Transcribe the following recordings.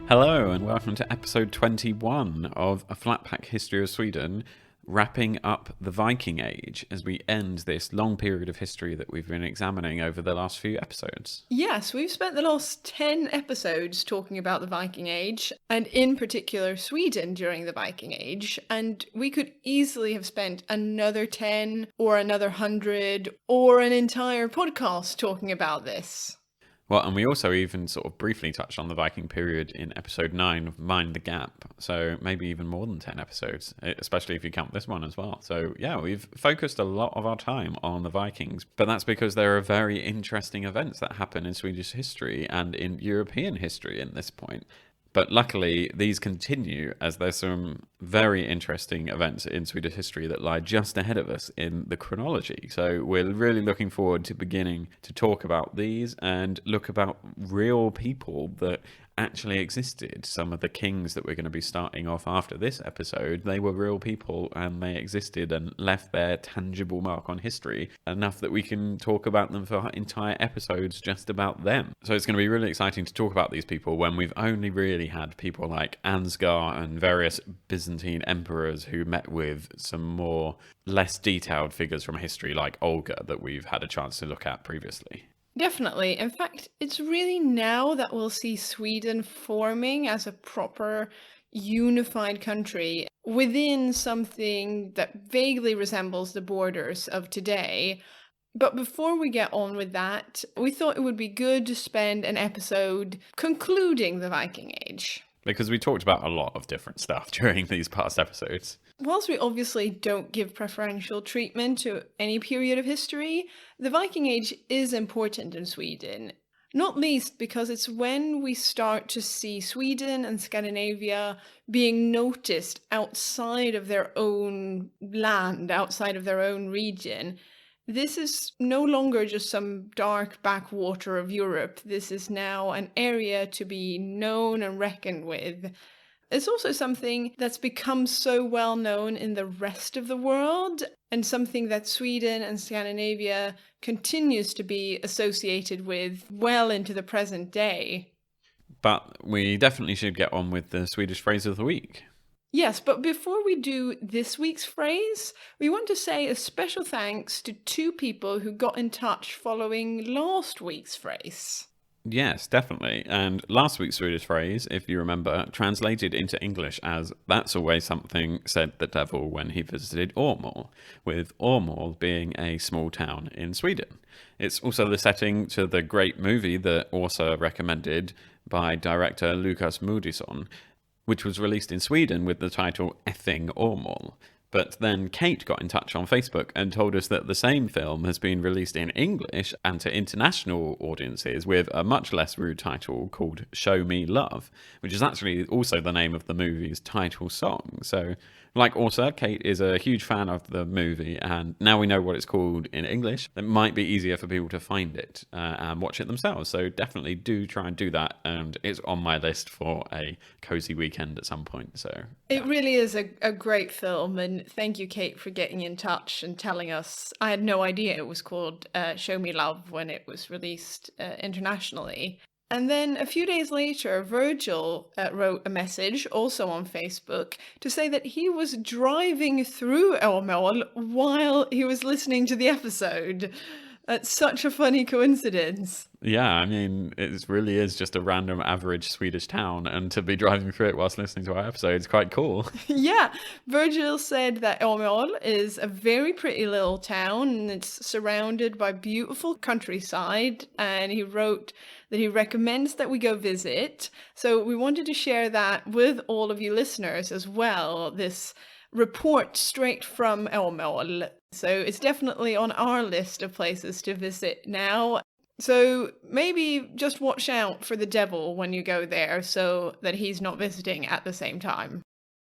Hello and welcome to episode 21 of A Flat Pack History of Sweden, wrapping up the Viking Age as we end this long period of history that we've been examining over the last few episodes. Yes, we've spent the last 10 episodes talking about the Viking Age, and in particular Sweden during the Viking Age, and we could easily have spent another 10 or another 100 or an entire podcast talking about this. Well, and we also even sort of briefly touched on the Viking period in episode 9 of Mind the Gap, so maybe even more than 10 episodes, especially if you count this one as well. So yeah, we've focused a lot of our time on the Vikings, but that's because there are very interesting events that happen in Swedish history and in European history at this point. But luckily, these continue as there's some very interesting events in Swedish history that lie just ahead of us in the chronology. So we're really looking forward to beginning to talk about these and look about real people that actually existed. Some of the kings that we're going to be starting off after this episode, they were real people and they existed and left their tangible mark on history enough that we can talk about them for entire episodes just about them. So it's going to be really exciting to talk about these people when we've only really had people like Ansgar and various Byzantine emperors who met with some more less detailed figures from history like Olga that we've had a chance to look at previously. Definitely. In fact, it's really now that we'll see Sweden forming as a proper unified country within something that vaguely resembles the borders of today. But before we get on with that, we thought it would be good to spend an episode concluding the Viking Age. Because we talked about a lot of different stuff during these past episodes. Whilst we obviously don't give preferential treatment to any period of history, the Viking Age is important in Sweden. Not least because it's when we start to see Sweden and Scandinavia being noticed outside of their own land, outside of their own region. This is no longer just some dark backwater of Europe. This is now an area to be known and reckoned with. It's also something that's become so well known in the rest of the world, and something that Sweden and Scandinavia continues to be associated with well into the present day. But we definitely should get on with the Swedish phrase of the week. Yes, but before we do this week's phrase, we want to say a special thanks to two people who got in touch following last week's phrase. Yes, definitely. And last week's Swedish phrase, if you remember, translated into English as "that's always something," said the devil when he visited Åmål, with Åmål being a small town in Sweden. It's also the setting to the great movie that Åsa recommended by director Lukas Moodysson, which was released in Sweden with the title Effing Åmål. But then Kate got in touch on Facebook and told us that the same film has been released in English and to international audiences with a much less rude title called Show Me Love, which is actually also the name of the movie's title song. So, like Åsa, Kate is a huge fan of the movie, and now we know what it's called in English, it might be easier for people to find it and watch it themselves. So definitely do try and do that, and it's on my list for a cozy weekend at some point. So yeah. It really is a great film, and thank you, Kate, for getting in touch and telling us. I had no idea it was called Show Me Love when it was released internationally. And then a few days later, Virgil wrote a message, also on Facebook, to say that he was driving through Åmål while he was listening to the episode. That's such a funny coincidence. Yeah, I mean, it really is just a random average Swedish town, and to be driving through it whilst listening to our episode is quite cool. Yeah, Virgil said that Åmål is a very pretty little town, and it's surrounded by beautiful countryside, and he wrote that he recommends that we go visit. So we wanted to share that with all of you listeners as well, this report straight from Åmål. So it's definitely on our list of places to visit now. So maybe just watch out for the devil when you go there so that he's not visiting at the same time.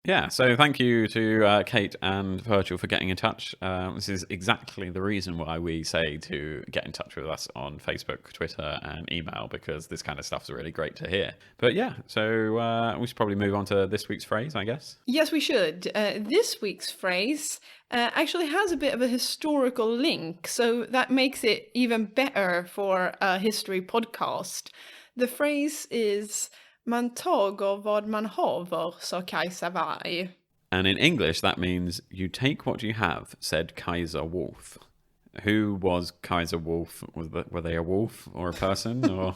Yeah, so thank you to Kate and Virgil for getting in touch. This is exactly the reason why we say to get in touch with us on Facebook, Twitter, and email, because this kind of stuff's really great to hear. But yeah, so we should probably move on to this week's phrase, I guess. Yes, we should. This week's phrase actually has a bit of a historical link, so that makes it even better for a history podcast. The phrase is Man tager vad man haver, sa Kajsa Warg. And in English, that means you take what you have, said Kaiser Wolf. Who was Kaiser Wolf? Were they a wolf or a person? Or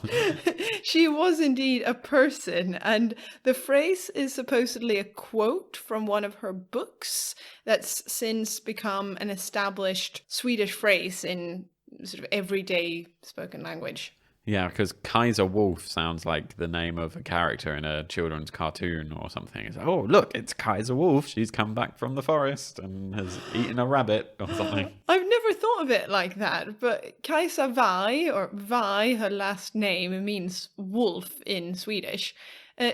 She was indeed a person, and the phrase is supposedly a quote from one of her books that's since become an established Swedish phrase in sort of everyday spoken language. yeah, because Kaiser Wolf sounds like the name of a character in a children's cartoon or something. It's oh, look, it's Kaiser Wolf. She's come back from the forest and has eaten a rabbit or something. I've never thought of it like that, but Kajsa Warg, or Warg, her last name, means wolf in Swedish.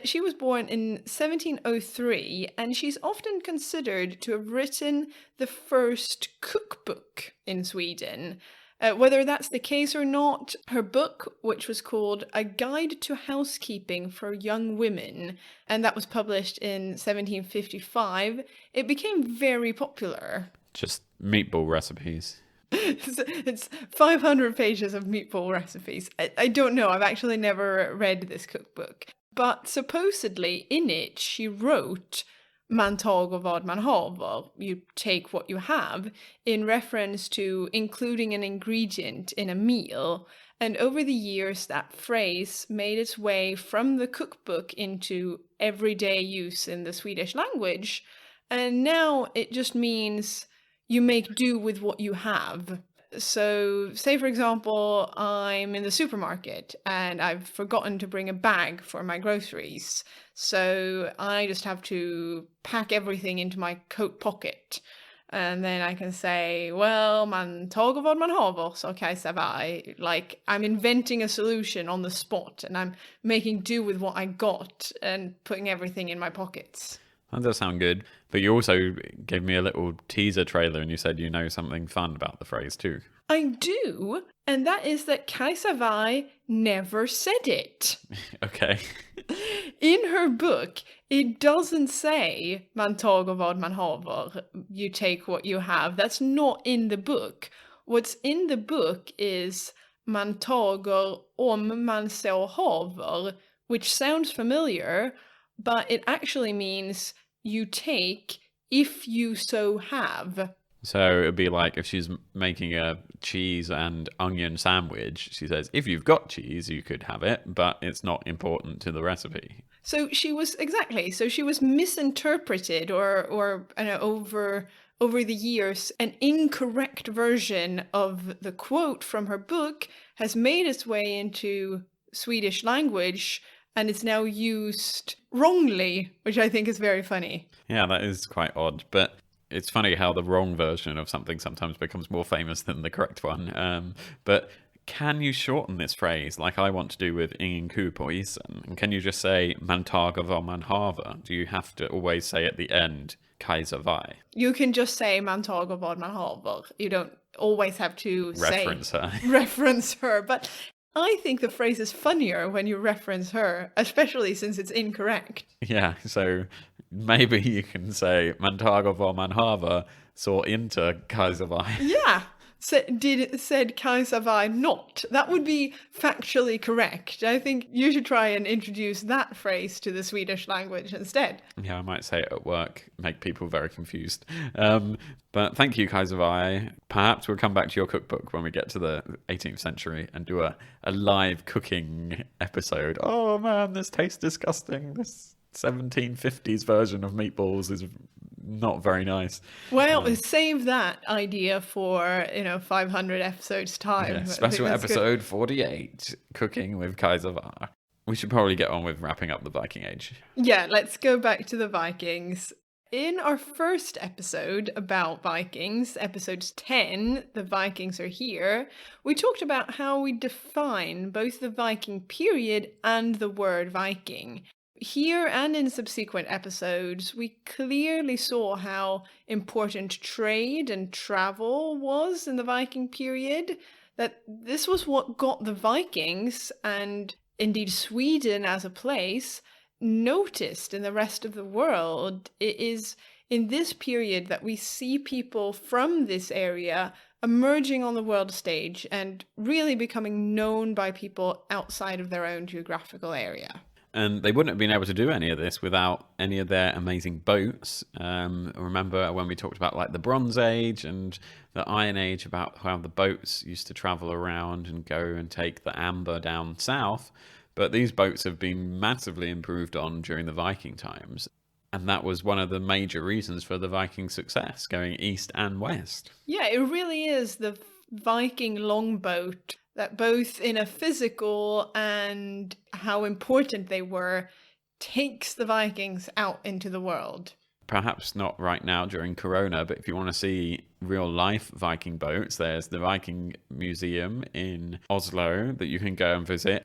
She was born in 1703, and she's often considered to have written the first cookbook in Sweden. Whether that's the case or not, her book, which was called A Guide to Housekeeping for Young Women, and that was published in 1755, it became very popular. Just meatball recipes. It's 500 pages of meatball recipes. I don't know, I've actually never read this cookbook. But supposedly in it, she wrote man tager vad man haver, you take what you have, in reference to including an ingredient in a meal. And over the years, that phrase made its way from the cookbook into everyday use in the Swedish language. And now it just means you make do with what you have. So, say for example, I'm in the supermarket and I've forgotten to bring a bag for my groceries. So I just have to pack everything into my coat pocket. And then I can say, well, man tager vad man haver, sa Kajsa Warg. Like, I'm inventing a solution on the spot and I'm making do with what I got and putting everything in my pockets. That does sound good. But you also gave me a little teaser trailer and you said you know something fun about the phrase too. I do, and that is that Kajsa Warg never said it. Okay. In her book, it doesn't say man tager vad man haver, you take what you have. That's not in the book. What's in the book is man tager om man så haver, which sounds familiar, but it actually means you take if you so have. So it'd be like if she's making a cheese and onion sandwich, she says, if you've got cheese, you could have it, but it's not important to the recipe. So she was misinterpreted or over the years, an incorrect version of the quote from her book has made its way into Swedish language and it's now used wrongly, which I think is very funny. Yeah, that is quite odd, but it's funny how the wrong version of something sometimes becomes more famous than the correct one. But can you shorten this phrase like I want to do with ingen ku på isen? And can you just say man tager vad man haver? Do you have to always say at the end Kajsa Warg? You can just say man tager vad man haver. You don't always have to reference her. But I think the phrase is funnier when you reference her, especially since it's incorrect. Yeah, so maybe you can say man tager vad man haver, så inte Kajsa Warg. Yeah. Said Kajsa Warg not? That would be factually correct. I think you should try and introduce that phrase to the Swedish language instead. Yeah, I might say it at work, make people very confused. But thank you, Kajsa Warg. Perhaps we'll come back to your cookbook when we get to the 18th century and do a live cooking episode. Oh man, this tastes disgusting. This 1750s version of meatballs is not very nice. Well, save that idea for 500 episodes time. Yeah, special episode 48, cooking with Kajsa Warg. We should probably get on with wrapping up the Viking Age. Yeah, let's go back to the Vikings. In our first episode about Vikings, episode 10, The Vikings Are Here, we talked about how we define both the Viking period and the word Viking. Here and in subsequent episodes, we clearly saw how important trade and travel was in the Viking period, that this was what got the Vikings, and indeed Sweden as a place, noticed in the rest of the world. It is in this period that we see people from this area emerging on the world stage and really becoming known by people outside of their own geographical area. And they wouldn't have been able to do any of this without any of their amazing boats. Remember when we talked about like the Bronze Age and the Iron Age, about how the boats used to travel around and go and take the amber down south. But these boats have been massively improved on during the Viking times. And that was one of the major reasons for the Viking success, going east and west. Yeah, it really is the Viking longboat that, both in a physical and how important they were, takes the Vikings out into the world. Perhaps not right now during Corona, but if you want to see real life Viking boats, there's the Viking Museum in Oslo that you can go and visit.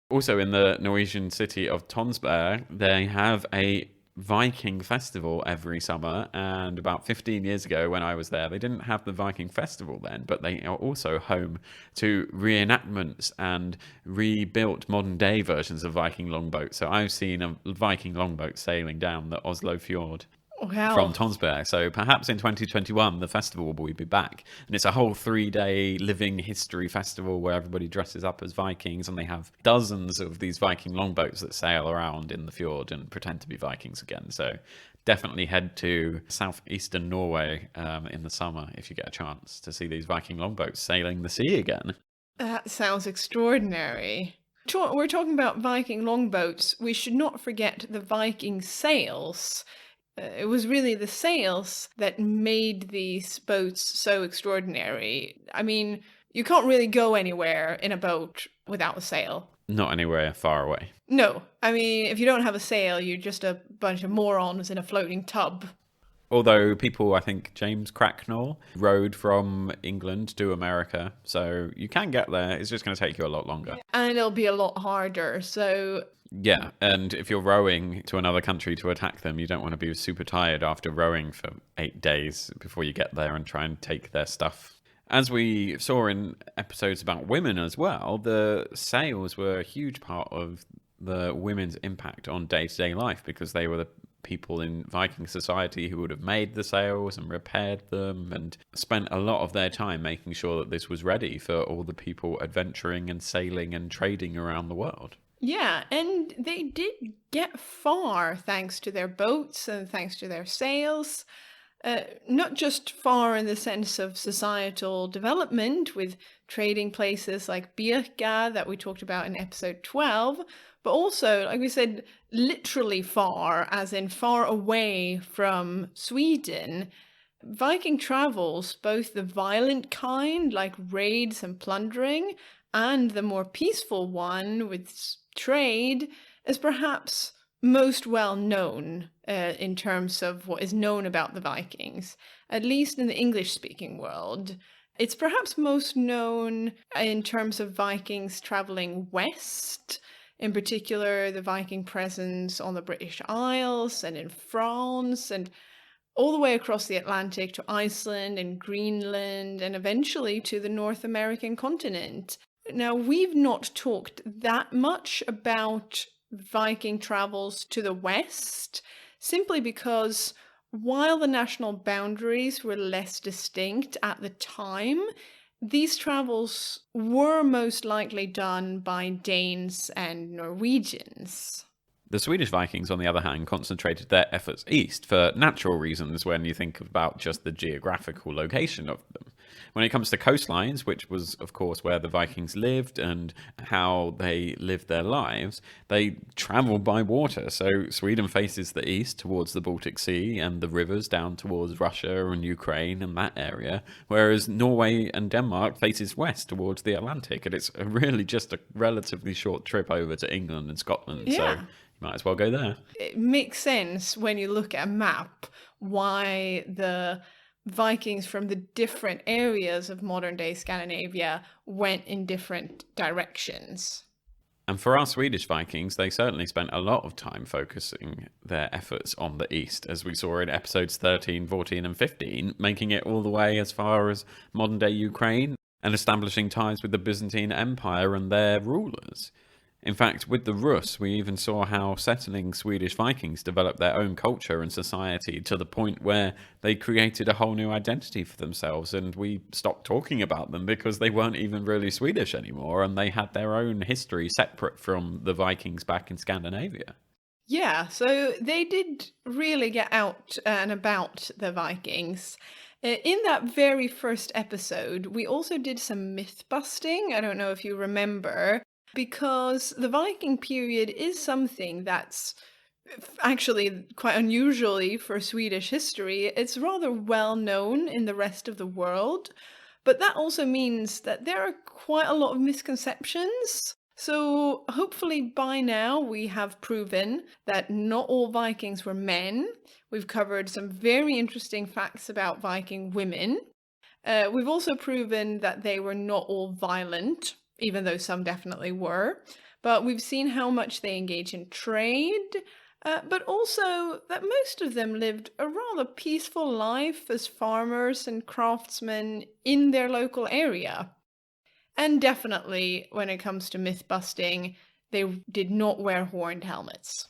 Also in the Norwegian city of Tonsberg, they have a Viking festival every summer, and about 15 years ago when I was there, they didn't have the Viking festival then, but they are also home to reenactments and rebuilt modern day versions of Viking longboats. So I've seen a Viking longboat sailing down the Oslo fjord. Wow. From Tonsberg. So perhaps in 2021 the festival will be back, and it's a whole 3-day living history festival where everybody dresses up as Vikings, and they have dozens of these Viking longboats that sail around in the fjord and pretend to be Vikings again. So definitely head to southeastern Norway in the summer if you get a chance to see these Viking longboats sailing the sea again. That sounds extraordinary. We're talking about Viking longboats. We should not forget the Viking sails. It was really the sails that made these boats so extraordinary. I mean, you can't really go anywhere in a boat without a sail. Not anywhere far away. No. I mean, if you don't have a sail, you're just a bunch of morons in a floating tub. Although people, I think James Cracknell rode from England to America, so you can get there. It's just going to take you a lot longer. And it'll be a lot harder, so... Yeah, and if you're rowing to another country to attack them, you don't want to be super tired after rowing for 8 days before you get there and try and take their stuff. As we saw in episodes about women as well, the sails were a huge part of the women's impact on day-to-day life, because they were the people in Viking society who would have made the sails and repaired them and spent a lot of their time making sure that this was ready for all the people adventuring and sailing and trading around the world. Yeah, and they did get far thanks to their boats and thanks to their sails. Not just far in the sense of societal development with trading places like Birka that we talked about in episode 12, but also, like we said, literally far, as in far away from Sweden. Viking travels, both the violent kind, like raids and plundering, and the more peaceful one with trade, is perhaps most well known in terms of what is known about the Vikings, at least in the English-speaking world. It's perhaps most known in terms of Vikings traveling west, in particular the Viking presence on the British Isles and in France, and all the way across the Atlantic to Iceland and Greenland, and eventually to the North American continent. Now, we've not talked that much about Viking travels to the west, simply because while the national boundaries were less distinct at the time, these travels were most likely done by Danes and Norwegians. The Swedish Vikings, on the other hand, concentrated their efforts east for natural reasons when you think about just the geographical location of them. When it comes to coastlines, which was, of course, where the Vikings lived and how they lived their lives, they traveled by water. So Sweden faces the east towards the Baltic Sea and the rivers down towards Russia and Ukraine and that area, whereas Norway and Denmark faces west towards the Atlantic. And it's really just a relatively short trip over to England and Scotland. Yeah. So might as well go there. It makes sense when you look at a map why the Vikings from the different areas of modern-day Scandinavia went in different directions. And for our Swedish Vikings, they certainly spent a lot of time focusing their efforts on the east, as we saw in episodes 13, 14 and 15, making it all the way as far as modern-day Ukraine and establishing ties with the Byzantine Empire and their rulers. In fact, with the Rus, we even saw how settling Swedish Vikings developed their own culture and society to the point where they created a whole new identity for themselves, and we stopped talking about them because they weren't even really Swedish anymore, and they had their own history separate from the Vikings back in Scandinavia. Yeah, so they did really get out and about, the Vikings. In that very first episode, we also did some myth busting. I don't know if you remember, because the Viking period is something that's actually quite unusually for Swedish history. It's rather well known in the rest of the world, but that also means that there are quite a lot of misconceptions. So hopefully by now we have proven that not all Vikings were men. We've covered some very interesting facts about Viking women. We've also proven that they were not all violent, even though some definitely were. But we've seen how much they engage in trade, but also that most of them lived a rather peaceful life as farmers and craftsmen in their local area. And definitely, when it comes to myth busting, they did not wear horned helmets.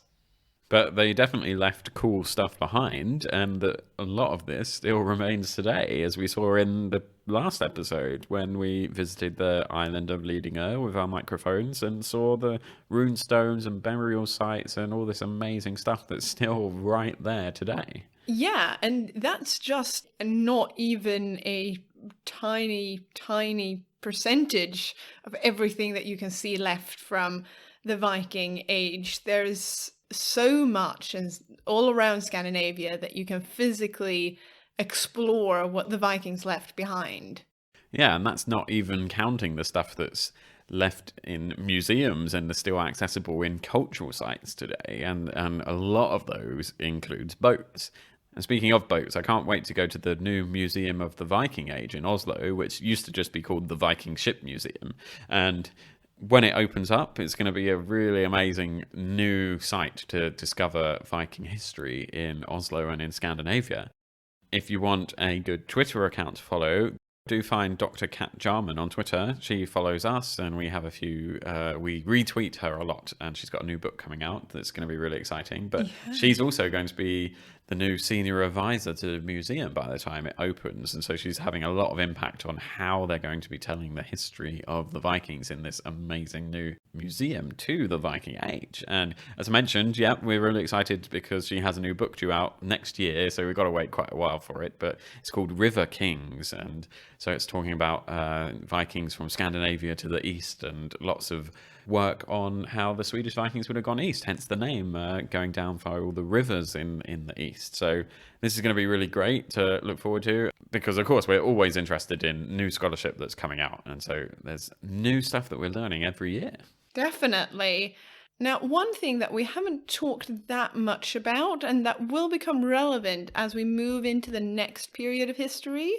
But they definitely left cool stuff behind, and a lot of this still remains today, as we saw in the last episode when we visited the island of Lidingö with our microphones and saw the rune stones and burial sites and all this amazing stuff that's still right there today. Yeah, and that's just not even a tiny, tiny percentage of everything that you can see left from the Viking Age. There's so much and all around Scandinavia that you can physically explore what the Vikings left behind. Yeah, and that's not even counting the stuff that's left in museums and are still accessible in cultural sites today. And a lot of those includes boats. And speaking of boats, I can't wait to go to the new Museum of the Viking Age in Oslo, which used to just be called the Viking Ship Museum. And when it opens up, it's going to be a really amazing new site to discover Viking history in Oslo and in Scandinavia. If you want a good Twitter account to follow, do find Dr. Kat Jarman on Twitter. She follows us, and we have a few, we retweet her a lot, and she's got a new book coming out that's going to be really exciting. But she's also going to be the new senior advisor to the museum by the time it opens, and so she's having a lot of impact on how they're going to be telling the history of the Vikings in this amazing new museum to the Viking Age. And as I mentioned, we're really excited because she has a new book due out next year, so we've got to wait quite a while for it, but it's called River Kings, and so it's talking about Vikings from Scandinavia to the east, and lots of work on how the Swedish Vikings would have gone east, hence the name, going down via all the rivers in the east. So this is going to be really great to look forward to, because of course we're always interested in new scholarship that's coming out, and so there's new stuff that we're learning every year. Definitely. Now, one thing that we haven't talked that much about, and that will become relevant as we move into the next period of history,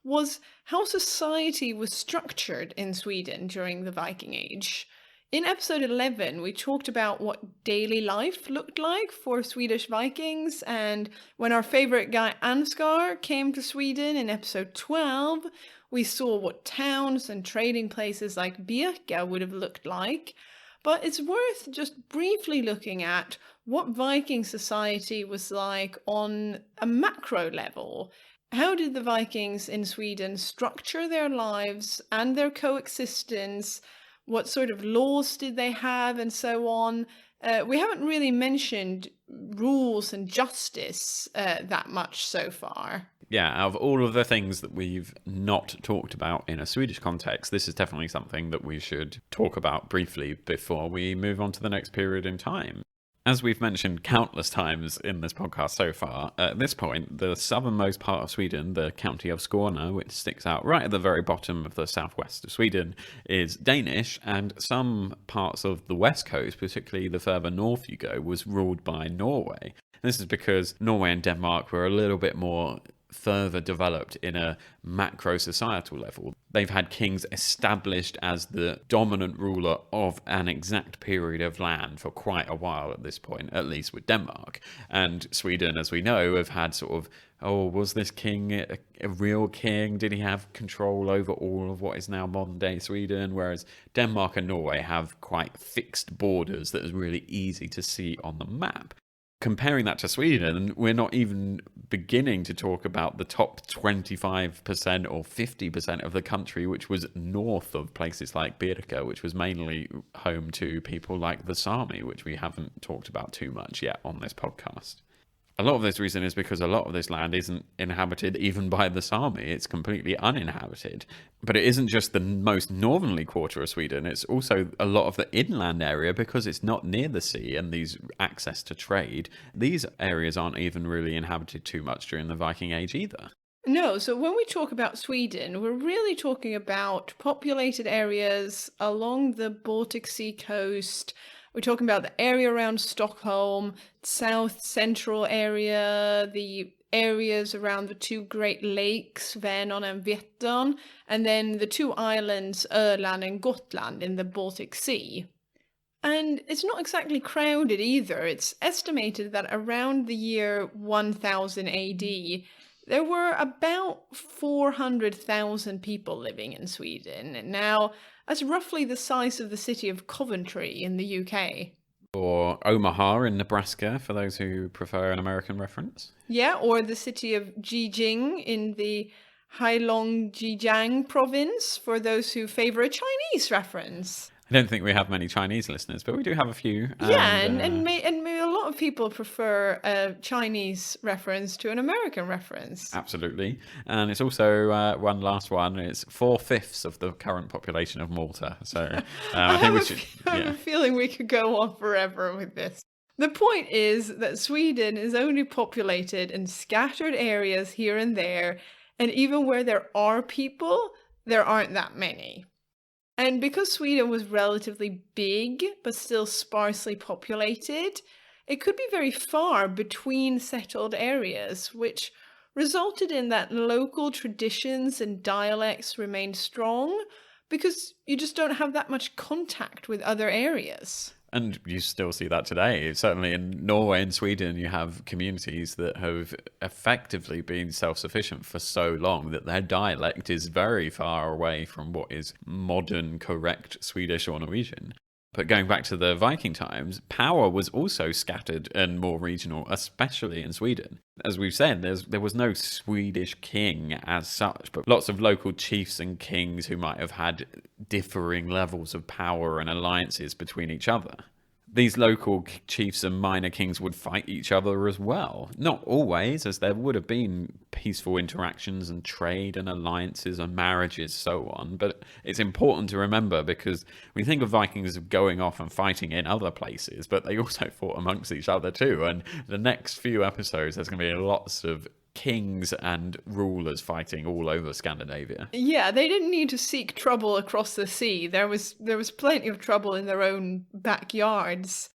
was how society was structured in Sweden during the Viking Age. In episode 11, we talked about what daily life looked like for Swedish Vikings, and when our favorite guy Ansgar came to Sweden in episode 12, we saw what towns and trading places like Birka would have looked like. But it's worth just briefly looking at what Viking society was like on a macro level. How did the Vikings in Sweden structure their lives and their coexistence? What sort of laws did they have, and so on? We haven't really mentioned rules and justice that much so far. Yeah, out of all of the things that we've not talked about in a Swedish context, this is definitely something that we should talk about briefly before we move on to the next period in time. As we've mentioned countless times in this podcast so far, at this point, the southernmost part of Sweden, the county of Skåne, which sticks out right at the very bottom of the southwest of Sweden, is Danish, and some parts of the west coast, particularly the further north you go, was ruled by Norway. This is because Norway and Denmark were a little bit more further developed in a macro societal level. They've had kings established as the dominant ruler of an exact period of land for quite a while at this point, at least with Denmark. And Sweden, as we know, have had sort of, oh, was this king a real king? Did he have control over all of what is now modern day Sweden? Whereas Denmark and Norway have quite fixed borders that is really easy to see on the map. Comparing that to Sweden, we're not even beginning to talk about the top 25% or 50% of the country, which was north of places like Birka, which was mainly home to people like the Sami, which we haven't talked about too much yet on this podcast. A lot of this reason is because a lot of this land isn't inhabited even by the Sami. It's completely uninhabited. But it isn't just the most northerly quarter of Sweden. It's also a lot of the inland area because it's not near the sea and these access to trade. These areas aren't even really inhabited too much during the Viking Age either. No, so when we talk about Sweden, we're really talking about populated areas along the Baltic Sea coast. We're talking about the area around Stockholm, south central area, the areas around the two Great Lakes, Vänern and Vättern, and then the two islands, Öland and Gotland, in the Baltic Sea. And it's not exactly crowded either. It's estimated that around the year 1000 AD, there were about 400,000 people living in Sweden. Now, that's roughly the size of the city of Coventry in the UK. Or Omaha in Nebraska, for those who prefer an American reference. Yeah, or the city of Jijing in the Heilongjiang province, for those who favor a Chinese reference. I don't think we have many Chinese listeners, but we do have a few. And a lot of people prefer a Chinese reference to an American reference. Absolutely. And it's also one last one. It's 4/5 of the current population of Malta. So I think we should. I have a feeling we could go on forever with this. The point is that Sweden is only populated in scattered areas here and there, and even where there are people, there aren't that many. And because Sweden was relatively big, but still sparsely populated, it could be very far between settled areas, which resulted in that local traditions and dialects remained strong, because you just don't have that much contact with other areas. And you still see that today. Certainly in Norway and Sweden, you have communities that have effectively been self-sufficient for so long that their dialect is very far away from what is modern, correct Swedish or Norwegian. But going back to the Viking times, power was also scattered and more regional, especially in Sweden. As we've said, there was no Swedish king as such, but lots of local chiefs and kings who might have had differing levels of power and alliances between each other. These local chiefs and minor kings would fight each other as well. Not always, as there would have been peaceful interactions and trade and alliances and marriages, so on. But it's important to remember because we think of Vikings going off and fighting in other places, but they also fought amongst each other too. And the next few episodes, there's going to be lots of kings and rulers fighting all over Scandinavia. Yeah, they didn't need to seek trouble across the sea. There was plenty of trouble in their own backyards.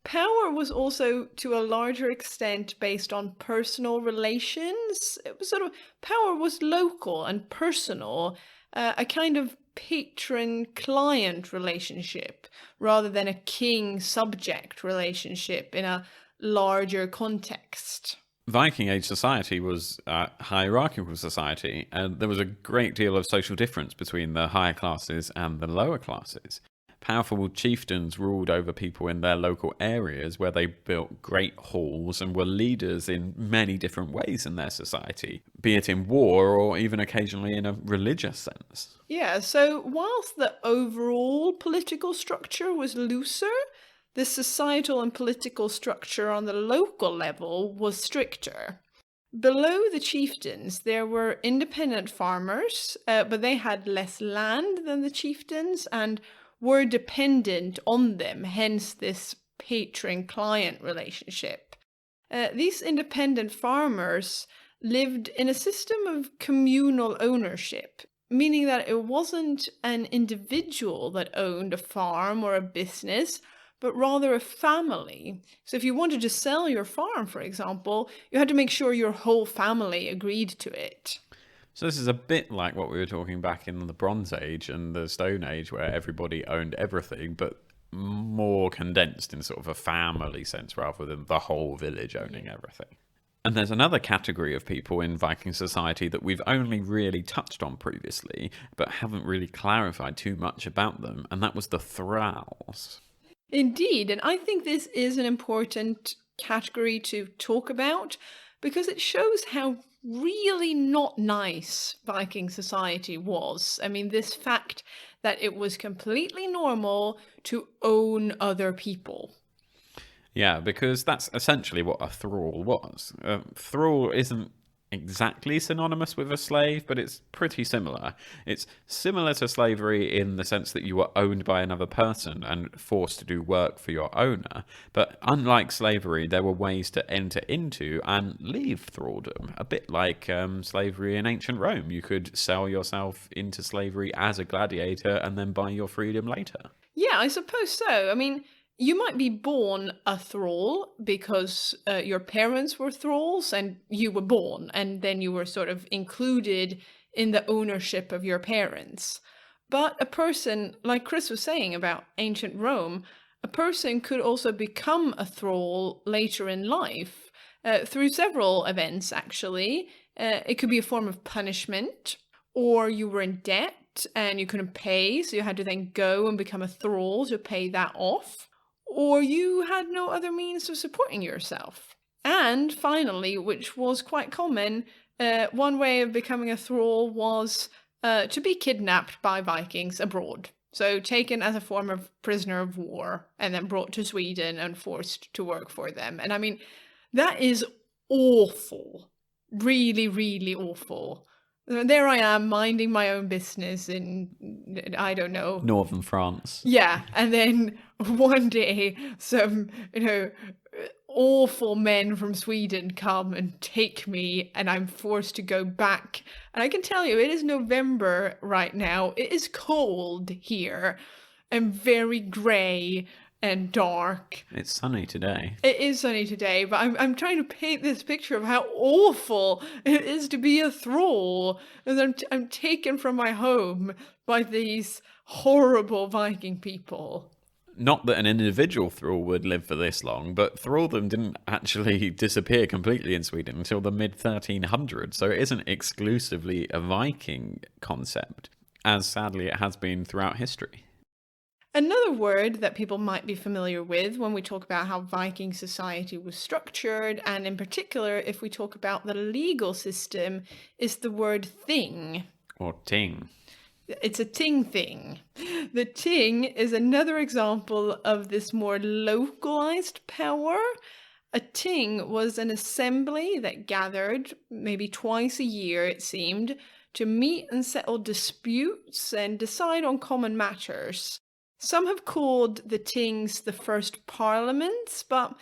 Power was also to a larger extent based on personal relations. It was power was local and personal, a kind of patron-client relationship rather than a king-subject relationship in a larger context. Viking Age society was a hierarchical society, and there was a great deal of social difference between the higher classes and the lower classes. Powerful chieftains ruled over people in their local areas where they built great halls and were leaders in many different ways in their society, be it in war or even occasionally in a religious sense. Yeah, so whilst the overall political structure was looser, the societal and political structure on the local level was stricter. Below the chieftains, there were independent farmers, but they had less land than the chieftains and were dependent on them, hence this patron-client relationship. These independent farmers lived in a system of communal ownership, meaning that it wasn't an individual that owned a farm or a business, but rather a family. So if you wanted to sell your farm, for example, you had to make sure your whole family agreed to it. So this is a bit like what we were talking back in the Bronze Age and the Stone Age, where everybody owned everything, but more condensed in sort of a family sense rather than the whole village owning everything. And there's another category of people in Viking society that we've only really touched on previously, but haven't really clarified too much about them, and that was the thralls. Indeed, and I think this is an important category to talk about because it shows how really not nice Viking society was. I mean, this fact that it was completely normal to own other people. Yeah, because that's essentially what a thrall was. A thrall isn't exactly synonymous with a slave, but it's pretty similar. It's similar to slavery in the sense that you were owned by another person and forced to do work for your owner. But unlike slavery, there were ways to enter into and leave thraldom, a bit like slavery in ancient Rome. You could sell yourself into slavery as a gladiator and then buy your freedom later. Yeah, I suppose so. I mean, you might be born a thrall because your parents were thralls and you were born, and then you were sort of included in the ownership of your parents. But a person, like Chris was saying about ancient Rome, a person could also become a thrall later in life through several events, actually. It could be a form of punishment, or you were in debt and you couldn't pay, so you had to then go and become a thrall to pay that off. Or you had no other means of supporting yourself. And finally, which was quite common, one way of becoming a thrall was to be kidnapped by Vikings abroad. So taken as a form of prisoner of war and then brought to Sweden and forced to work for them. And I mean, that is awful. Really, really awful. There I am minding my own business in, I don't know, Northern France. yeah, and then one day some, awful men from Sweden come and take me and I'm forced to go back. And I can tell you, it is November right now. It is cold here and very grey and dark. It's sunny today. It is sunny today, but I'm trying to paint this picture of how awful it is to be a thrall. And I'm taken from my home by these horrible Viking people. Not that an individual thrall would live for this long, but thralldom didn't actually disappear completely in Sweden until the mid-1300s, so it isn't exclusively a Viking concept, as sadly it has been throughout history. Another word that people might be familiar with when we talk about how Viking society was structured, and in particular if we talk about the legal system, is the word thing. Or ting. It's a ting thing. The ting is another example of this more localized power. A ting was an assembly that gathered maybe twice a year, it seemed, to meet and settle disputes and decide on common matters. Some have called the tings the first parliaments, but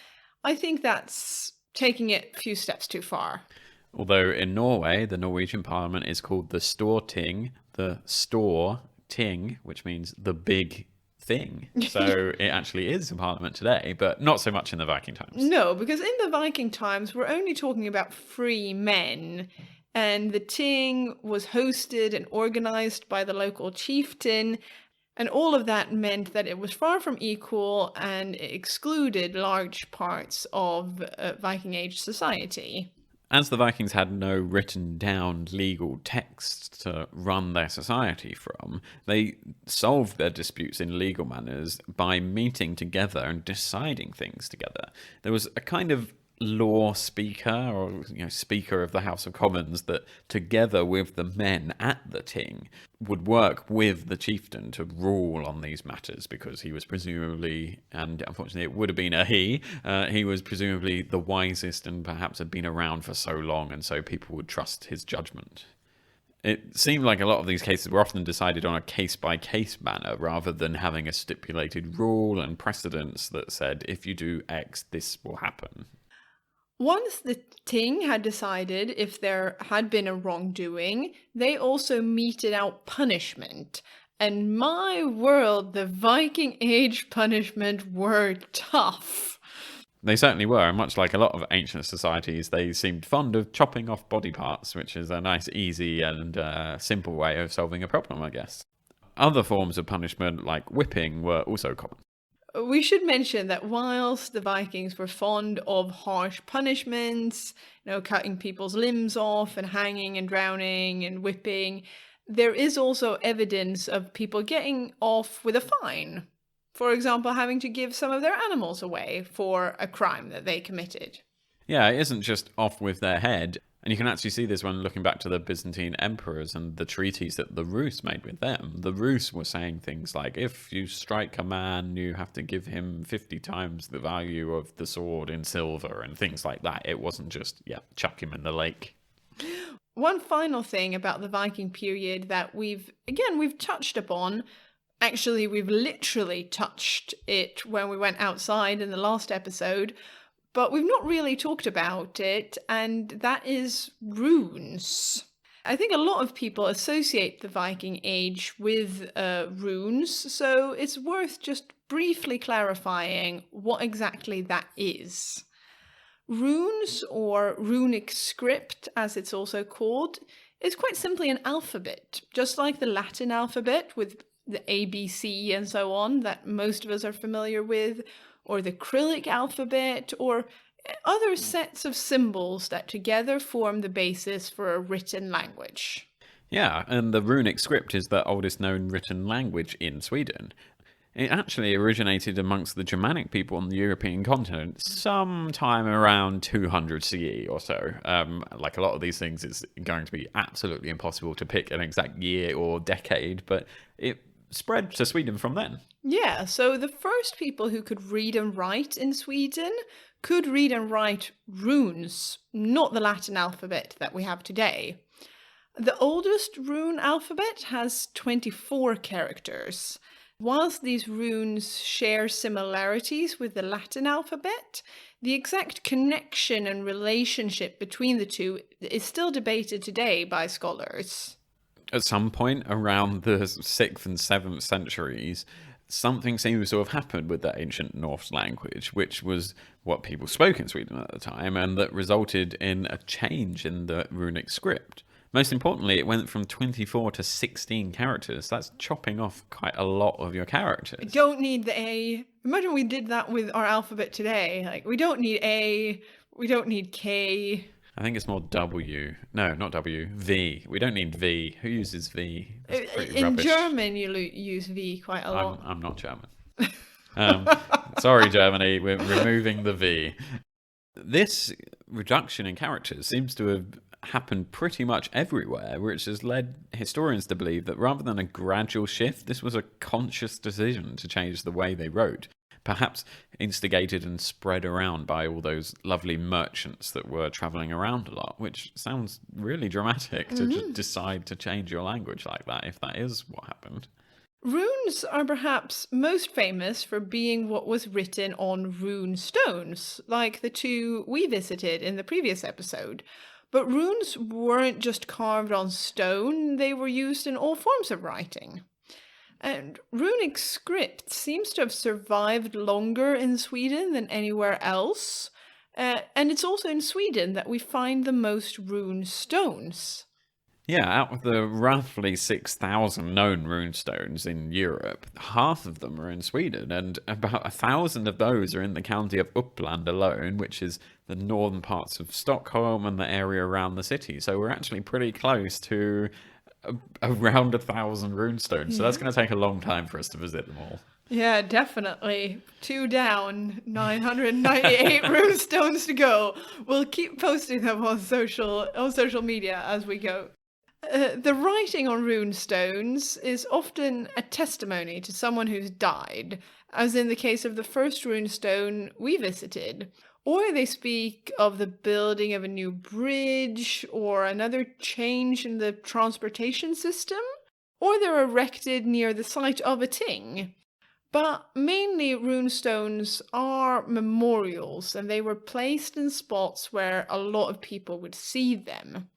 I think that's taking it a few steps too far. Although in Norway, the Norwegian parliament is called the Storting, the Stor Ting, which means the big thing. So it actually is a parliament today, but not so much in the Viking times. No, because in the Viking times, we're only talking about free men. And the ting was hosted and organized by the local chieftain. And all of that meant that it was far from equal and it excluded large parts of Viking Age society. As the Vikings had no written down legal text to run their society from, they solved their disputes in legal manners by meeting together and deciding things together. There was a kind of law speaker or speaker of the House of Commons that together with the men at the ting would work with the chieftain to rule on these matters, because he was presumably, and unfortunately it would have been a he was presumably the wisest and perhaps had been around for so long, and so people would trust his judgment. It seemed like a lot of these cases were often decided on a case-by-case manner rather than having a stipulated rule and precedents that said if you do X, this will happen. Once the ting had decided if there had been a wrongdoing, they also meted out punishment. And my word, the Viking Age punishment were tough. They certainly were, and much like a lot of ancient societies, they seemed fond of chopping off body parts, which is a nice, easy, and simple way of solving a problem, I guess. Other forms of punishment, like whipping, were also common. We should mention that whilst the Vikings were fond of harsh punishments, cutting people's limbs off and hanging and drowning and whipping, there is also evidence of people getting off with a fine. For example, having to give some of their animals away for a crime that they committed. Yeah, it isn't just off with their head. And you can actually see this when looking back to the Byzantine emperors and the treaties that the Rus made with them. The Rus were saying things like, if you strike a man, you have to give him 50 times the value of the sword in silver and things like that. It wasn't just, chuck him in the lake. One final thing about the Viking period that we've touched upon. Actually, we've literally touched it when we went outside in the last episode, but we've not really talked about it, and that is runes. I think a lot of people associate the Viking Age with runes, so it's worth just briefly clarifying what exactly that is. Runes, or runic script, as it's also called, is quite simply an alphabet, just like the Latin alphabet with the ABC and so on that most of us are familiar with, or the Cyrillic alphabet, or other sets of symbols that together form the basis for a written language. Yeah, and the runic script is the oldest known written language in Sweden. It actually originated amongst the Germanic people on the European continent sometime around 200 CE or so. Like a lot of these things, it's going to be absolutely impossible to pick an exact year or decade, but it spread to Sweden from then. Yeah, so the first people who could read and write in Sweden could read and write runes, not the Latin alphabet that we have today. The oldest rune alphabet has 24 characters. Whilst these runes share similarities with the Latin alphabet, the exact connection and relationship between the two is still debated today by scholars. At some point around the 6th and 7th centuries, something seems to have happened with the ancient Norse language, which was what people spoke in Sweden at the time, and that resulted in a change in the runic script. Most importantly, it went from 24 to 16 characters. That's chopping off quite a lot of your characters. I don't need the A. Imagine we did that with our alphabet today. Like, we don't need A, we don't need K. I think it's more W. No, not W. V. We don't need V. Who uses V? That's pretty in rubbish. German, you use V quite a lot. I'm not German. Sorry, Germany. We're removing the V. This reduction in characters seems to have happened pretty much everywhere, which has led historians to believe that rather than a gradual shift, this was a conscious decision to change the way they wrote. Perhaps instigated and spread around by all those lovely merchants that were travelling around a lot, which sounds really dramatic to just decide to change your language like that, if that is what happened. Runes are perhaps most famous for being what was written on rune stones, like the two we visited in the previous episode. But runes weren't just carved on stone, they were used in all forms of writing. And runic script seems to have survived longer in Sweden than anywhere else. And it's also in Sweden that we find the most rune stones. Yeah, out of the roughly 6,000 known rune stones in Europe, half of them are in Sweden, and about 1,000 of those are in the county of Uppland alone, which is the northern parts of Stockholm and the area around the city. So we're actually pretty close to around 1,000 rune stones. So that's going to take a long time for us to visit them all. Yeah, definitely. 2 down, 998 rune stones to go. We'll keep posting them on social media as we go. The writing on rune stones is often a testimony to someone who's died, as in the case of the first rune stone we visited. Or they speak of the building of a new bridge, or another change in the transportation system, or they're erected near the site of a ting. But mainly rune stones are memorials, and they were placed in spots where a lot of people would see them.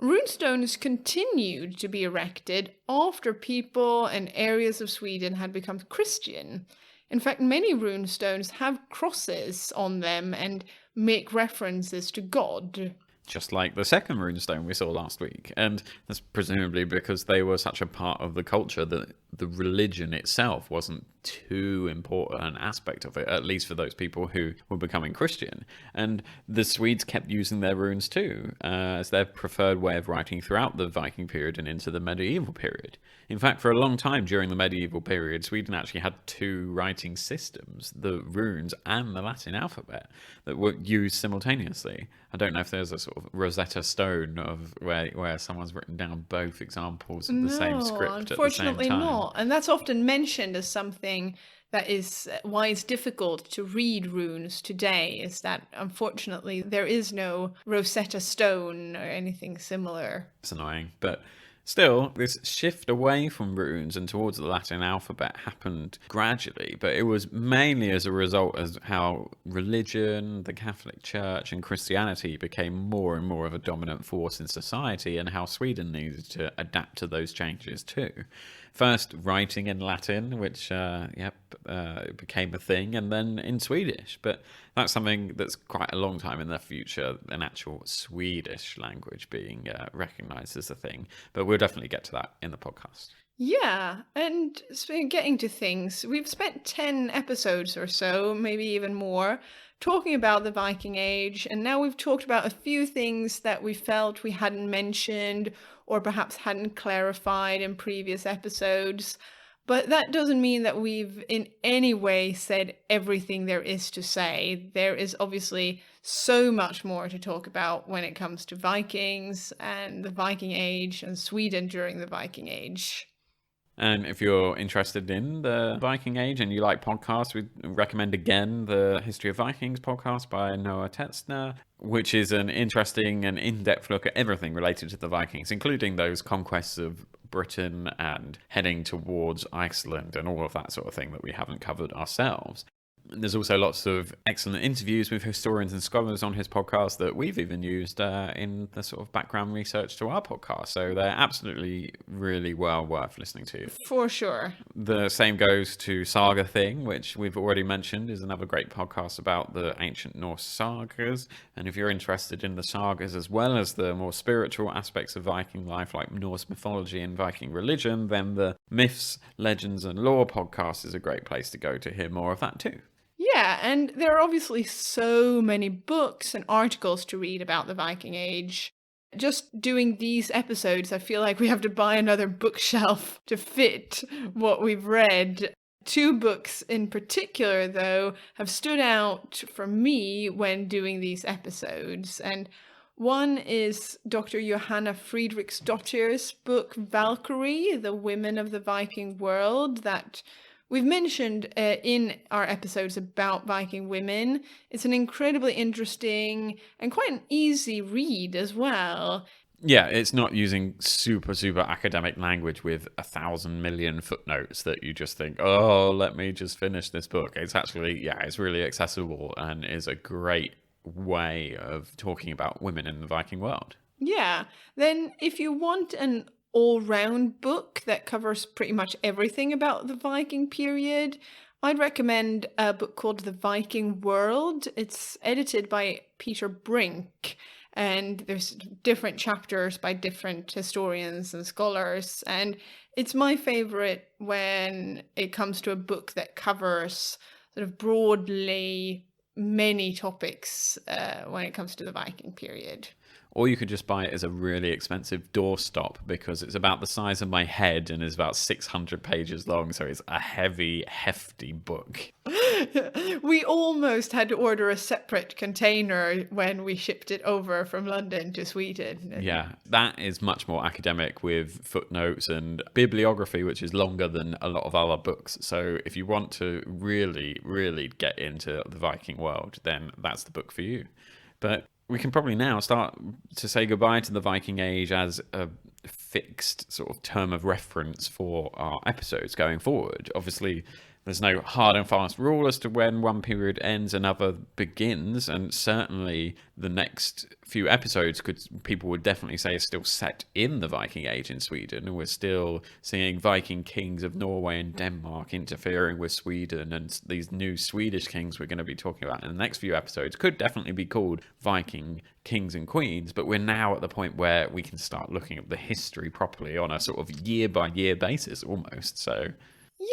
Runestones continued to be erected after people and areas of Sweden had become Christian. In fact, many runestones have crosses on them and make references to God. Just like the second runestone we saw last week. And that's presumably because they were such a part of the culture that the religion itself wasn't too important an aspect of it, at least for those people who were becoming Christian. And the Swedes kept using their runes too, as their preferred way of writing throughout the Viking period and into the medieval period. In fact, for a long time during the medieval period, Sweden actually had two writing systems, the runes and the Latin alphabet, that were used simultaneously. I don't know if there's a sort of Rosetta Stone of where someone's written down both examples of the same script at the same Unfortunately time. not. And that's often mentioned as something that is why it's difficult to read runes today, is that unfortunately there is no Rosetta Stone or anything similar. It's annoying, but still, this shift away from runes and towards the Latin alphabet happened gradually, but it was mainly as a result of how religion, the Catholic Church, and Christianity became more and more of a dominant force in society, and how Sweden needed to adapt to those changes too. First, writing in Latin, which became a thing, and then in Swedish. But that's something that's quite a long time in the future, an actual Swedish language being recognised as a thing. But we'll definitely get to that in the podcast. Yeah, and getting to things, we've spent 10 episodes or so, maybe even more, talking about the Viking Age, and now we've talked about a few things that we felt we hadn't mentioned or perhaps hadn't clarified in previous episodes. But that doesn't mean that we've in any way said everything there is to say. There is obviously so much more to talk about when it comes to Vikings and the Viking Age and Sweden during the Viking Age. And if you're interested in the Viking Age and you like podcasts, we recommend again the History of Vikings podcast by Noah Tetzner, which is an interesting and in-depth look at everything related to the Vikings, including those conquests of Britain and heading towards Iceland and all of that sort of thing that we haven't covered ourselves. There's also lots of excellent interviews with historians and scholars on his podcast that we've even used in the sort of background research to our podcast. So they're absolutely really well worth listening to. For sure. The same goes to Saga Thing, which we've already mentioned is another great podcast about the ancient Norse sagas. And if you're interested in the sagas as well as the more spiritual aspects of Viking life, like Norse mythology and Viking religion, then the Myths, Legends and Lore podcast is a great place to go to hear more of that too. Yeah, and there are obviously so many books and articles to read about the Viking Age. Just doing these episodes, I feel like we have to buy another bookshelf to fit what we've read. Two books in particular, though, have stood out for me when doing these episodes. And one is Dr. Johanna Friedrichsdottir's book, Valkyrie, The Women of the Viking World, that we've mentioned in our episodes about Viking women. It's an incredibly interesting and quite an easy read as well. Yeah, it's not using super academic language with 1,000 million footnotes that you just think, oh, let me just finish this book. It's actually, it's really accessible and is a great way of talking about women in the Viking world. Yeah, then if you want an all-round book that covers pretty much everything about the Viking period, I'd recommend a book called The Viking World. It's edited by Peter Brink, and there's different chapters by different historians and scholars, and it's my favorite when it comes to a book that covers sort of broadly many topics when it comes to the Viking period. Or you could just buy it as a really expensive doorstop because it's about the size of my head and is about 600 pages long. So it's a heavy, hefty book. We almost had to order a separate container when we shipped it over from London to Sweden. Yeah, that is much more academic with footnotes and bibliography, which is longer than a lot of other books. So if you want to really, really get into the Viking world, then that's the book for you. But we can probably now start to say goodbye to the Viking Age as a fixed sort of term of reference for our episodes going forward. Obviously, There's no hard and fast rule as to when one period ends, another begins, and certainly the next few episodes people would definitely say is still set in the Viking Age in Sweden, and we're still seeing Viking kings of Norway and Denmark interfering with Sweden, and these new Swedish kings we're going to be talking about in the next few episodes could definitely be called Viking kings and queens, but we're now at the point where we can start looking at the history properly on a sort of year by year basis almost. So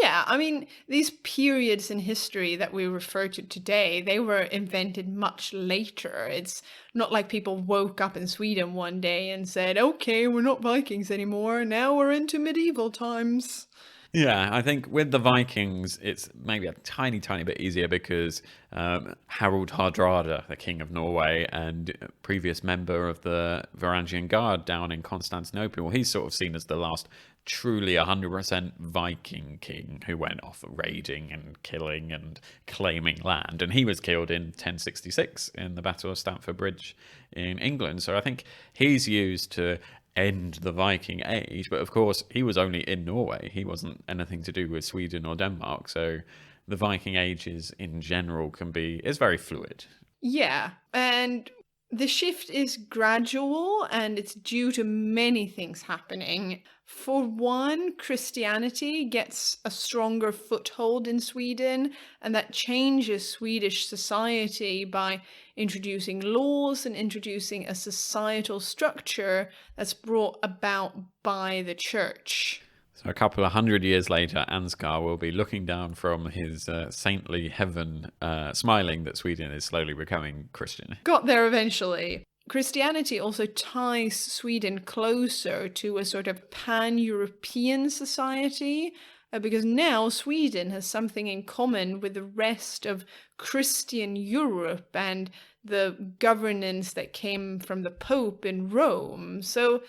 yeah, I mean, these periods in history that we refer to today, they were invented much later. It's not like people woke up in Sweden one day and said, okay, we're not Vikings anymore. Now we're into medieval times. yeah, I think with the Vikings, it's maybe a tiny, tiny bit easier because Harald Hardrada, the king of Norway and previous member of the Varangian Guard down in Constantinople, he's sort of seen as the last truly 100% Viking king who went off raiding and killing and claiming land. And he was killed in 1066 in the Battle of Stamford Bridge in England. So I think he's used to end the Viking Age, but of course he was only in Norway. He wasn't anything to do with Sweden or Denmark, so the Viking Ages in general is very fluid. Yeah, and the shift is gradual and it's due to many things happening. For one, Christianity gets a stronger foothold in Sweden, and that changes Swedish society by introducing laws and introducing a societal structure that's brought about by the church. So a couple of 100 years later, Ansgar will be looking down from his saintly heaven, smiling that Sweden is slowly becoming Christian. Got there eventually. Christianity also ties Sweden closer to a sort of pan-European society, because now Sweden has something in common with the rest of Christian Europe and the governance that came from the Pope in Rome. So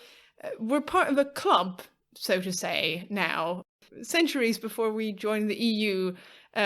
we're part of a club, so to say, now. Centuries before we joined the EU,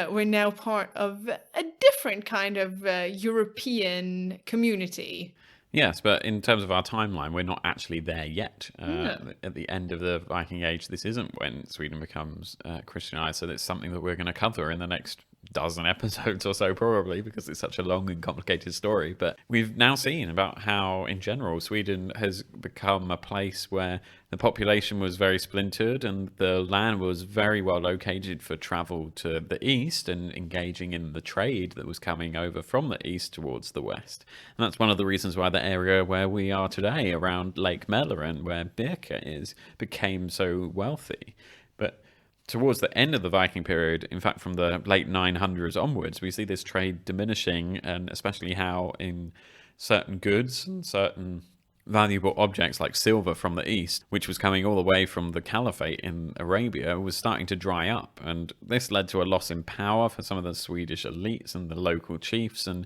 we're now part of a different kind of European community. Yes, but in terms of our timeline, we're not actually there yet. At the end of the Viking Age, this isn't when Sweden becomes Christianized, so it's something that we're going to cover in the next dozen episodes or so, probably, because it's such a long and complicated story. But we've now seen about how, in general, Sweden has become a place where the population was very splintered and the land was very well located for travel to the east and engaging in the trade that was coming over from the east towards the west. And that's one of the reasons why the area where we are today, around Lake Mälaren, where Birka is, became so wealthy. But towards the end of the Viking period, in fact, from the late 900s onwards, we see this trade diminishing, and especially how in certain goods and certain valuable objects like silver from the east, which was coming all the way from the Caliphate in Arabia, was starting to dry up. And this led to a loss in power for some of the Swedish elites and the local chiefs, and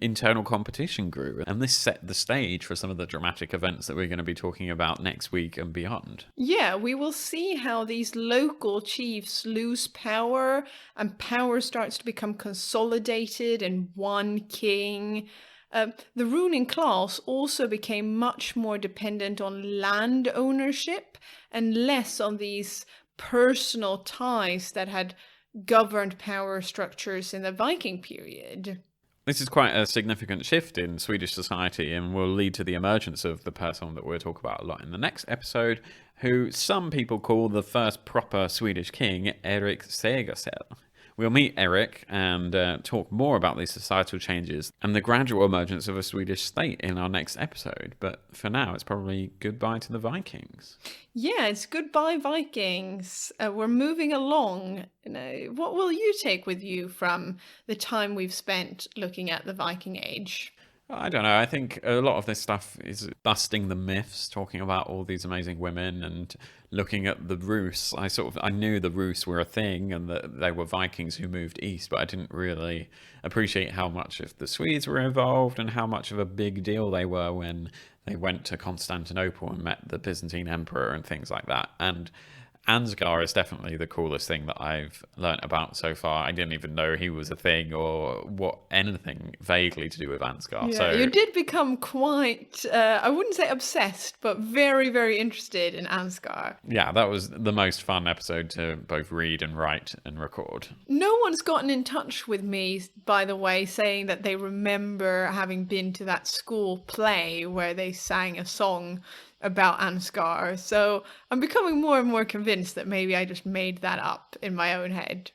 internal competition grew. And this set the stage for some of the dramatic events that we're going to be talking about next week and beyond. Yeah, we will see how these local chiefs lose power and power starts to become consolidated in one king. The ruling class also became much more dependent on land ownership and less on these personal ties that had governed power structures in the Viking period. This is quite a significant shift in Swedish society and will lead to the emergence of the person that we'll talk about a lot in the next episode, who some people call the first proper Swedish king, Erik Segersäll. We'll meet Erik and talk more about these societal changes and the gradual emergence of a Swedish state in our next episode. But for now, it's probably goodbye to the Vikings. Yeah, it's goodbye Vikings. We're moving along. What will you take with you from the time we've spent looking at the Viking Age? I don't know. I think a lot of this stuff is busting the myths, talking about all these amazing women and looking at the Rus. I knew the Rus were a thing and that they were Vikings who moved east, but I didn't really appreciate how much of the Swedes were involved and how much of a big deal they were when they went to Constantinople and met the Byzantine emperor and things like that. And Ansgar is definitely the coolest thing that I've learnt about so far. I didn't even know he was a thing or what anything vaguely to do with Ansgar. Yeah, So you did become quite, I wouldn't say obsessed, but very, very interested in Ansgar. yeah, that was the most fun episode to both read and write and record. No one's gotten in touch with me, by the way, saying that they remember having been to that school play where they sang a song about Ansgar. So I'm becoming more and more convinced that maybe I just made that up in my own head.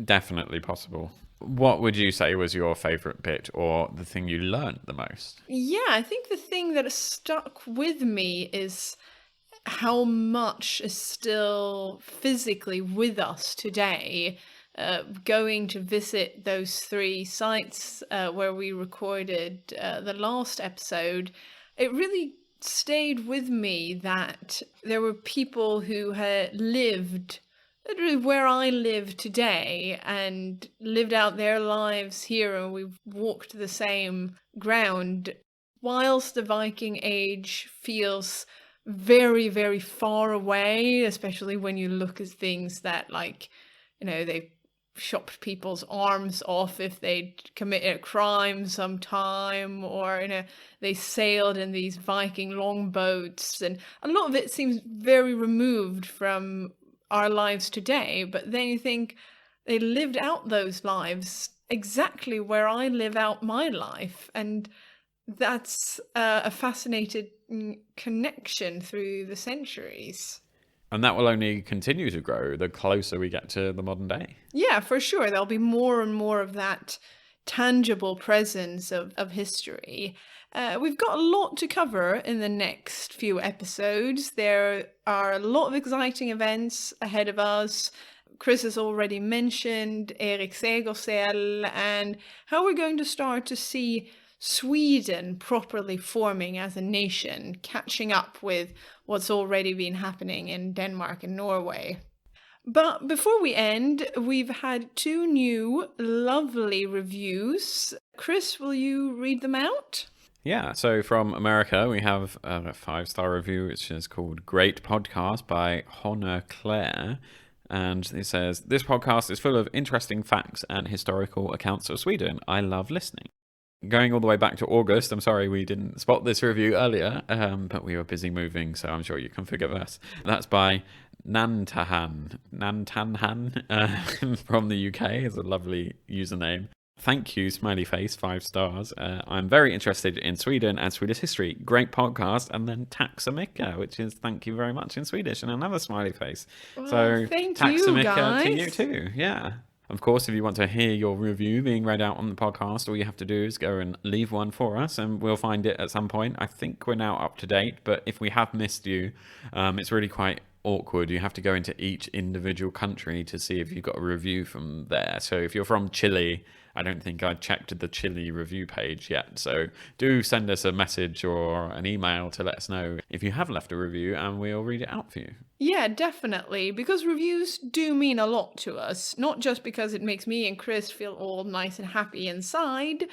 Definitely possible. What would you say was your favourite bit or the thing you learnt the most? Yeah, I think the thing that has stuck with me is how much is still physically with us today. Going to visit those 3 sites where we recorded the last episode, it really stayed with me that there were people who had lived literally where I live today and lived out their lives here, and we've walked the same ground. Whilst the Viking Age feels very, very far away, especially when you look at things that, like, they chopped people's arms off if they'd committed a crime sometime, or they sailed in these Viking longboats, and a lot of it seems very removed from our lives today. But then you think they lived out those lives exactly where I live out my life, and that's a fascinating connection through the centuries. And that will only continue to grow the closer we get to the modern day. Yeah, for sure. There'll be more and more of that tangible presence of history. We've got a lot to cover in the next few episodes. There are a lot of exciting events ahead of us. Chris has already mentioned Erik Segersäll and how we're going to start to see Sweden properly forming as a nation, catching up with what's already been happening in Denmark and Norway. But before we end, we've had 2 new lovely reviews. Chris, will you read them out? Yeah, so from America, we have a 5-star review, which is called Great Podcast by Honor Claire. And it says, this podcast is full of interesting facts and historical accounts of Sweden. I love listening. Going all the way back to August, I'm sorry we didn't spot this review earlier, but we were busy moving, so I'm sure you can forgive us. That's by Nantahan from the UK. Is a lovely username. Thank you, smiley face, 5 stars. I'm very interested in Sweden and Swedish history. Great podcast. And then tack så mycket, which is thank you very much in Swedish, and another smiley face. Well, so thank tack så you, mycket guys. to you too. Yeah. Of course, if you want to hear your review being read out on the podcast, all you have to do is go and leave one for us, and we'll find it at some point. I think we're now up to date, but if we have missed you, it's really quite awkward. You have to go into each individual country to see if you've got a review from there. So if you're from Chile, I don't think I checked the Chile review page yet. So do send us a message or an email to let us know if you have left a review, and we'll read it out for you. Yeah, definitely, because reviews do mean a lot to us, not just because it makes me and Chris feel all nice and happy inside,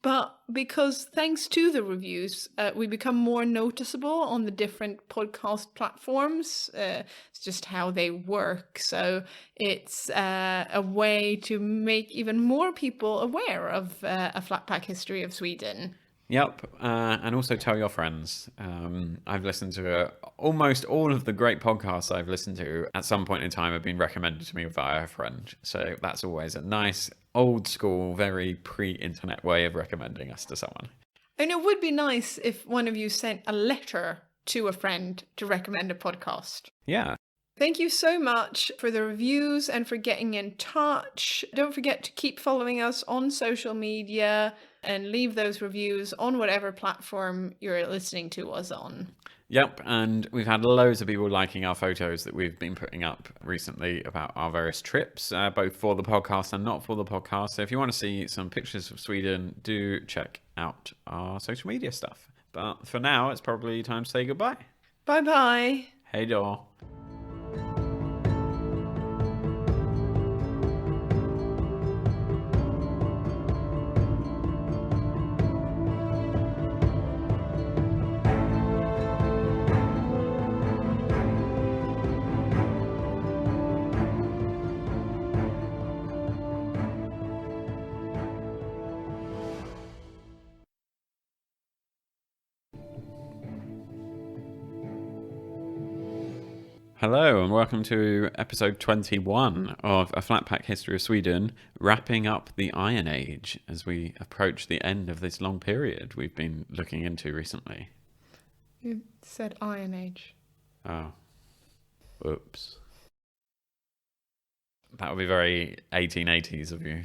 but because thanks to the reviews, we become more noticeable on the different podcast platforms. It's just how they work. So it's a way to make even more people aware of a flat pack history of Sweden. Yep, and also tell your friends. I've listened to almost all of the great podcasts I've listened to at some point in time have been recommended to me via a friend. So that's always a nice, old school, very pre-internet way of recommending us to someone. And it would be nice if one of you sent a letter to a friend to recommend a podcast. Yeah. Thank you so much for the reviews and for getting in touch. Don't forget to keep following us on social media and leave those reviews on whatever platform you're listening to us on. Yep, and we've had loads of people liking our photos that we've been putting up recently about our various trips, both for the podcast and not for the podcast. So if you want to see some pictures of Sweden, do check out our social media stuff. But for now, it's probably time to say goodbye. Bye-bye. Hej då. Hello and welcome to episode 21 of A Flat Pack History of Sweden, wrapping up the Iron Age as we approach the end of this long period we've been looking into recently. You said Iron Age. Oh. Oops. That would be very 1880s of you.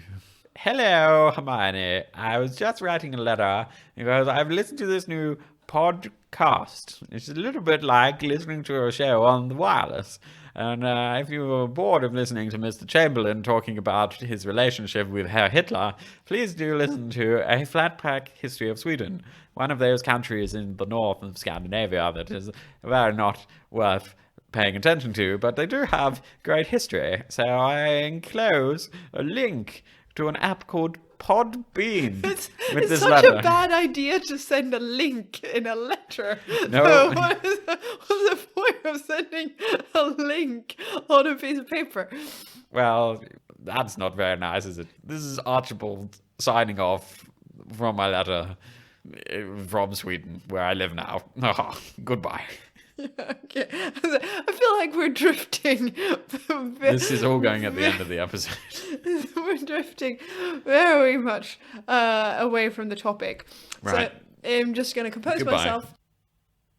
Hello, Hermione. I was just writing a letter because I've listened to this new podcast. It's a little bit like listening to a show on the wireless. And if you were bored of listening to Mr. Chamberlain talking about his relationship with Herr Hitler, please do listen to A Flat Pack History of Sweden, one of those countries in the north of Scandinavia that is very not worth paying attention to, but they do have great history. So I enclose a link to an app called Podbean. It's such a bad idea to send a link in a letter. No. So what's the point of sending a link on a piece of paper? Well, that's not very nice, is it? This is Archibald signing off from my letter from Sweden, where I live now. Oh, goodbye. Okay. I feel like we're drifting. This is all going at the end of the episode. We're drifting very much away from the topic. Right. So I'm just going to compose Goodbye. myself